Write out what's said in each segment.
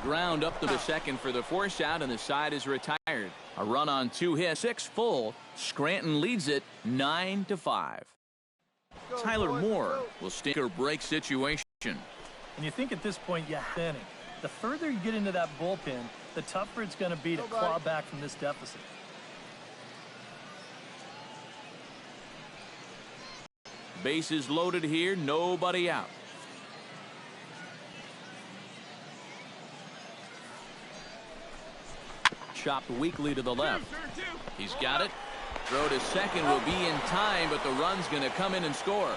ground up to the second for the force out, and the side is retired. A run on 2 hits, 6 full. Scranton leads it 9-5. Tyler Moore will stick or break situation. And you think at this point, inning. The further you get into that bullpen, the tougher it's going to be to claw back from this deficit. Bases loaded here, nobody out. Chopped weakly to the left. He's got it. Throw to second will be in time, but the run's going to come in and score.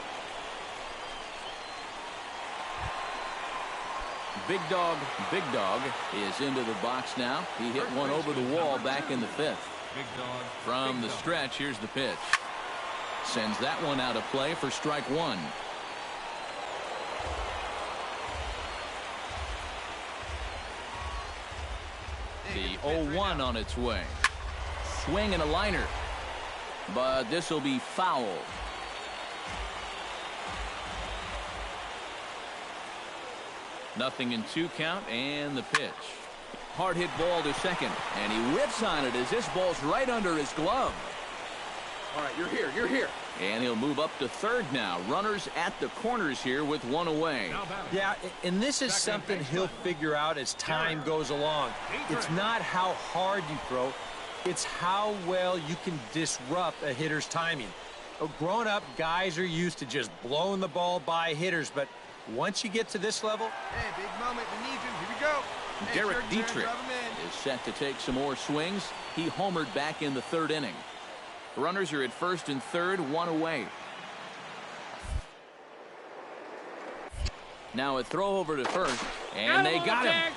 Big Dog is into the box now. He hit one over the wall back in the 5th. From the stretch, here's the pitch. Sends that one out of play for strike 1. The 0-1 on its way. Swing and a liner. But this will be foul. Nothing in 2 count, and the pitch. Hard hit ball to second, and he whips on it as this ball's right under his glove. All right, you're here. And he'll move up to third now. Runners at the corners here with 1 away. Yeah, and this is something he'll figure out as time goes along. It's not how hard you throw, it's how well you can disrupt a hitter's timing. Growing up, guys are used to just blowing the ball by hitters, but once you get to this level... Hey, big moment, we need you. Here we go. Hey, Derek Dietrich is set to take some more swings. He homered back in the 3rd inning. Runners are at first and third, 1 away. Now a throw over to first, and they got him.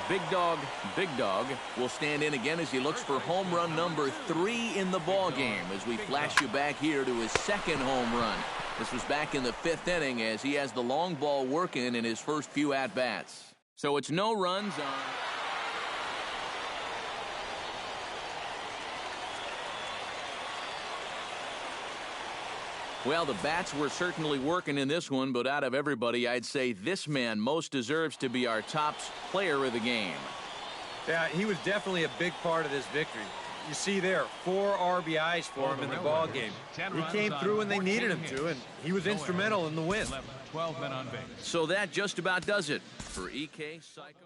Big Dog will stand in again as he looks for home run number 3 in the ball game as we flash you back here to his 2nd home run. This was back in the 5th inning as he has the long ball working in his first few at-bats. So it's no runs on... Well, the bats were certainly working in this one, but out of everybody, I'd say this man most deserves to be our top player of the game. Yeah, he was definitely a big part of this victory. You see there, 4 RBIs for him in the ball game. He came through when they needed him to, and he was instrumental in the win. 12 men on base. So that just about does it for EK Psycho.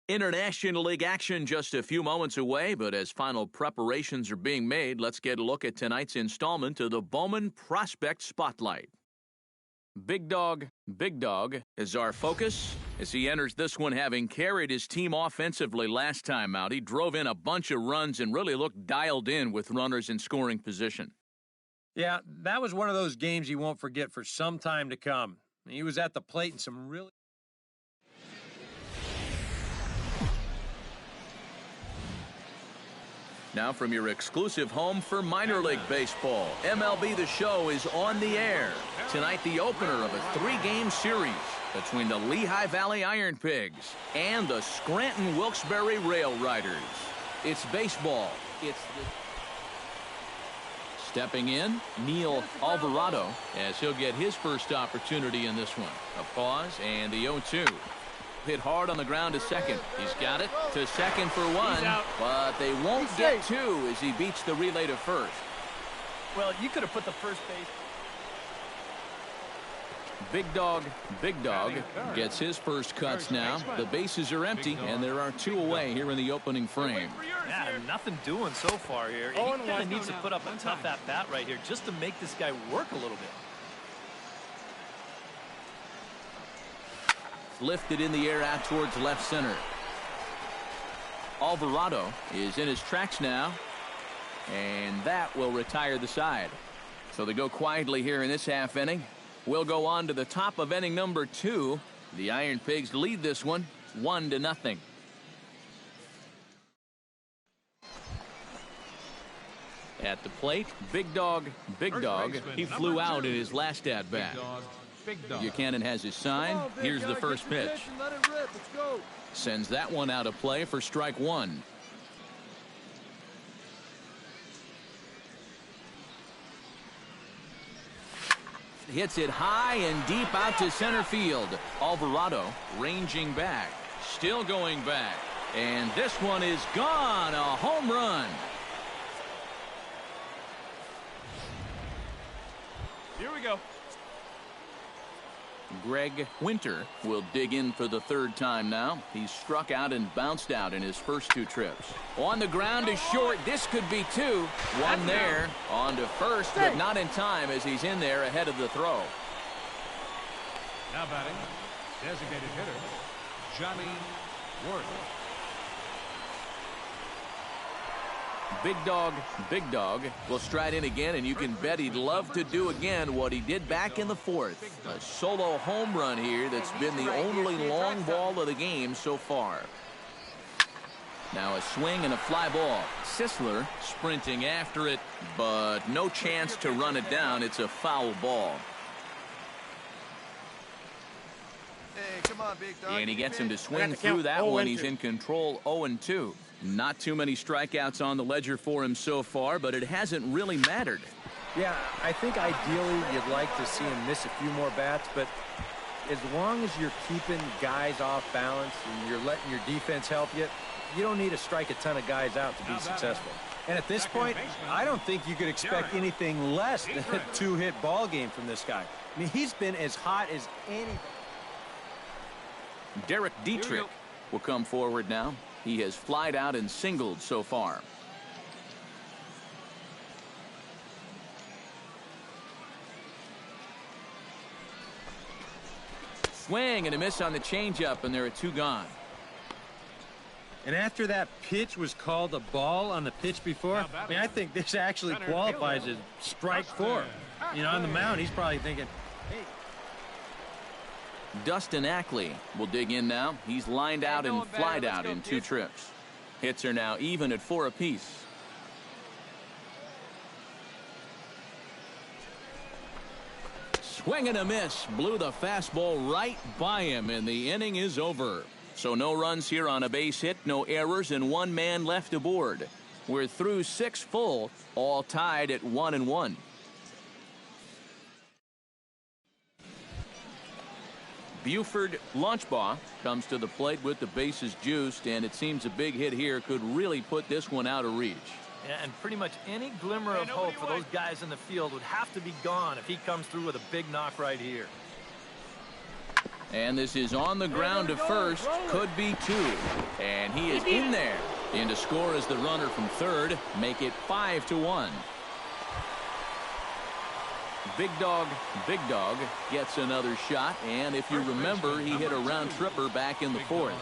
International League action just a few moments away, but as final preparations are being made, let's get a look at tonight's installment of the Bowman Prospect Spotlight. Big Dog is our focus as he enters this one having carried his team offensively last time out. He drove in a bunch of runs and really looked dialed in with runners in scoring position. Yeah, that was one of those games you won't forget for some time to come. He was at the plate in some really... Now from your exclusive home for minor league baseball, MLB The Show is on the air. Tonight, the opener of a 3-game series between the Lehigh Valley Iron Pigs and the Scranton Wilkes-Barre Rail Riders. It's baseball. Stepping in, Neil Alvarado, as he'll get his first opportunity in this one. A pause, and the 0-2. Hit hard on the ground to second. He's got it to second for one, but they won't get two as he beats the relay to first. Well, you could have put the first base. Big Dog gets his first cuts now. The bases are empty, and there are two away here in the opening frame. Yeah, nothing doing so far here. He kind of needs to put up a tough at-bat right here just to make this guy work a little bit. Lifted in the air out towards left center. Alvarado is in his tracks now, and that will retire the side. So they go quietly here in this half inning. We'll go on to the top of inning number 2. The Iron Pigs lead this one 1-0. At the plate, Big Dog. He flew out in his last at-bat. Buchanan has his sign. Here's the first pitch. Sends that one out of play for strike one. Hits it high and deep out to center field. Alvarado ranging back. Still going back. And this one is gone. A home run. Here we go. Greg Winter will dig in for the third time now. He's struck out and bounced out in his first 2 trips. On the ground is short. This could be 2. One there. On to first, but not in time as he's in there ahead of the throw. Now batting, designated hitter, Johnny Ward. Big Dog will stride in again, and you can bet he'd love to do again what he did back in the 4th. A solo home run here that's been the only long ball of the game so far. Now a swing and a fly ball. Sisler sprinting after it, but no chance to run it down. It's a foul ball. Hey, come on, Big Dog. And he gets him to swing through that one. He's in control 0-2. Not too many strikeouts on the ledger for him so far, but it hasn't really mattered. Yeah, I think ideally you'd like to see him miss a few more bats, but as long as you're keeping guys off balance and you're letting your defense help you, you don't need to strike a ton of guys out to be successful. And at this point, I don't think you could expect anything less than a 2-hit ball game from this guy. I mean, he's been as hot as any. Derek Dietrich will come forward now. He has flied out and singled so far. Swing and a miss on the changeup, and there are 2 gone. And after that pitch was called a ball on the pitch before, I mean, I think this actually qualifies as strike 4. You know, on the mound, he's probably thinking, hey. Dustin Ackley will dig in now. He's lined out and flied out in 2 trips. Hits are now even at 4 apiece. Swing and a miss. Blew the fastball right by him, and the inning is over. So no runs here on a base hit, no errors, and 1 man left aboard. We're through 6 full, all tied at 1-1. Buford Lunchbaugh comes to the plate with the bases juiced, and it seems a big hit here could really put this one out of reach. Yeah, and pretty much any glimmer of hope for those guys in the field would have to be gone if he comes through with a big knock right here. And this is on the ground to first. Could be 2. And he is in there. In to score is the runner from third. Make it 5-1. Big Dog gets another shot, and if you remember, he hit a round tripper back in the 4th.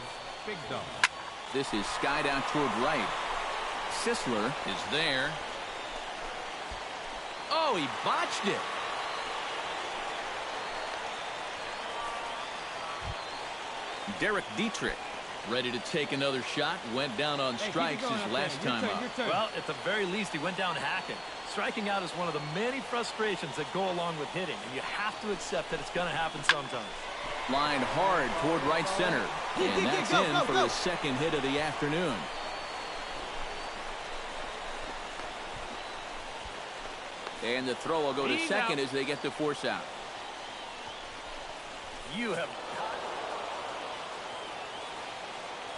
This is skied out toward right. Sisler is there. Oh, he botched it. Derek Dietrich ready to take another shot. Went down on strikes his last time up. Well, at the very least, he went down hacking. Striking out is one of the many frustrations that go along with hitting, and you have to accept that it's going to happen sometimes. Lined hard toward right center, and that's in for his second hit of the afternoon. And the throw will go to second as they get the force out. You have...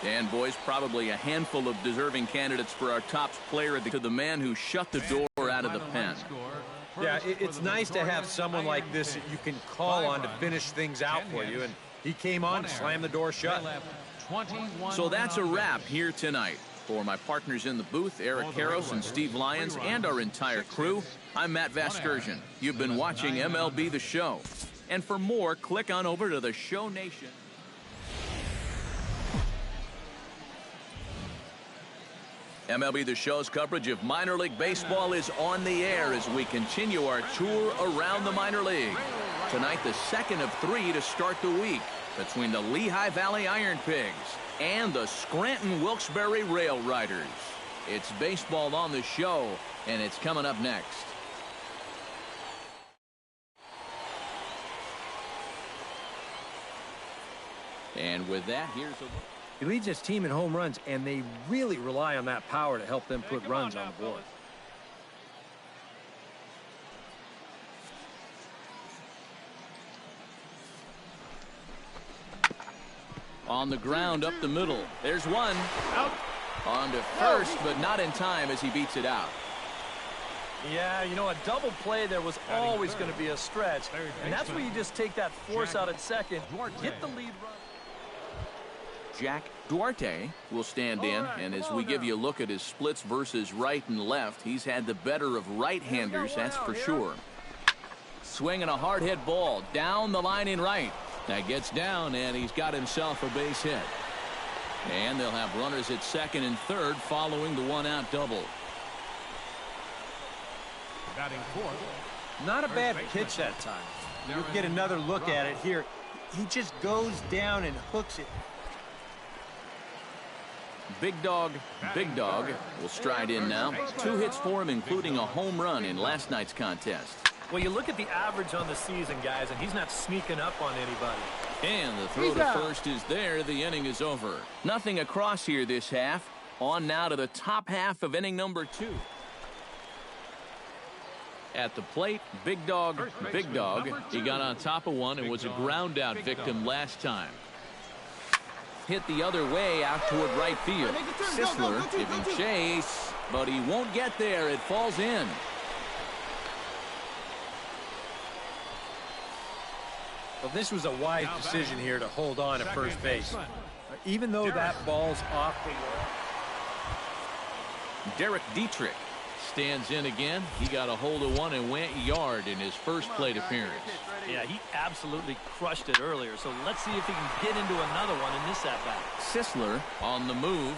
And, boys, probably a handful of deserving candidates for our top player to the man who shut the door out of the pen. Yeah, it's nice to have someone like this that you can call on to finish things out for you, and he came on to slam the door shut. So that's a wrap here tonight. For my partners in the booth, Eric Karros and Steve Lyons, and our entire crew, I'm Matt Vasgersian. You've been watching MLB The Show. And for more, click on over to the Show Nation. MLB The Show's coverage of minor league baseball is on the air as we continue our tour around the minor leagues. Tonight, the second of 3 to start the week between the Lehigh Valley Iron Pigs and the Scranton Wilkes-Barre Rail Riders. It's baseball on the show, and it's coming up next. And with that, here's a look. He leads his team in home runs, and they really rely on that power to help them put runs on the board. On the ground up the middle. There's one. Out. On to first, but not in time as he beats it out. Yeah, you know, a double play there was always going to be a stretch. And that's where you just take that force out at second, get the lead run. Jack Duarte will stand in, and as we give you a look at his splits versus right and left, he's had the better of right-handers, that's for sure. Swinging a hard hit ball down the line in right. That gets down, and he's got himself a base hit. And they'll have runners at second and third following the one-out double. Batting fourth. Not a bad pitch that time. You'll get another look at it here. He just goes down and hooks it. Big Dog will stride in now. 2 hits for him, including a home run in last night's contest. Well, you look at the average on the season, guys, and he's not sneaking up on anybody. And the throw to first is there. The inning is over. Nothing across here this half. On now to the top half of inning number 2. At the plate, Big Dog. He got on top of one and was a ground out victim last time. Hit the other way out toward right field. Sisler giving chase, but he won't get there. It falls in. Well, this was a wise decision here to hold on at first base. Even though that ball's off the wall. Derek Dietrich stands in again. He got a hold of one and went yard in his first plate appearance. Yeah, he absolutely crushed it earlier, so let's see if he can get into another one in this at-bat. Sisler on the move.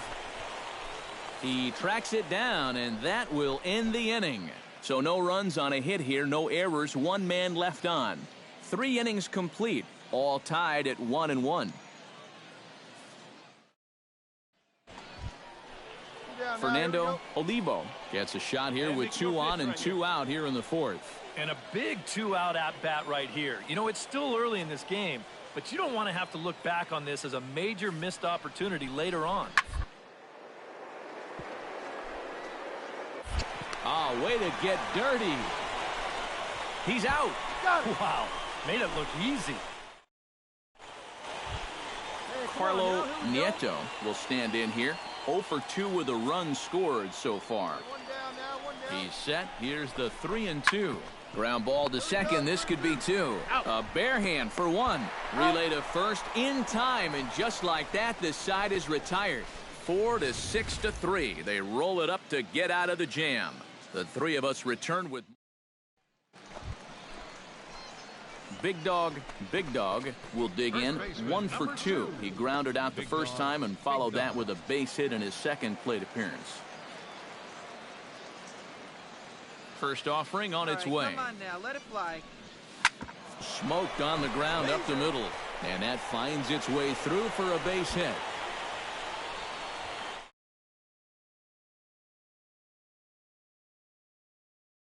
He tracks it down, and that will end the inning. So no runs on a hit here, no errors, 1 man left on. 3 innings complete, all tied at 1-1. Fernando Olivo gets a shot here with 2 on and 2 out here in the 4th. And a big 2-out at-bat right here. You know, it's still early in this game, but you don't want to have to look back on this as a major missed opportunity later on. Oh, way to get dirty. He's out. Wow, made it look easy. Carlo Nieto will stand in here. 0 for 2 with a run scored so far. He's set. Here's the 3-2. Ground ball to second. This could be 2. A bare hand for 1. Relay to first in time, and just like that, the side is retired. 4 to 6 to 3. They roll it up to get out of the jam. The 3 of us return with Big Dog will dig in. 1 for 2. He grounded out the first time and followed that with a base hit in his second plate appearance. First offering on its way. Come on now, let it fly. Smoked on the ground up the middle. And that finds its way through for a base hit.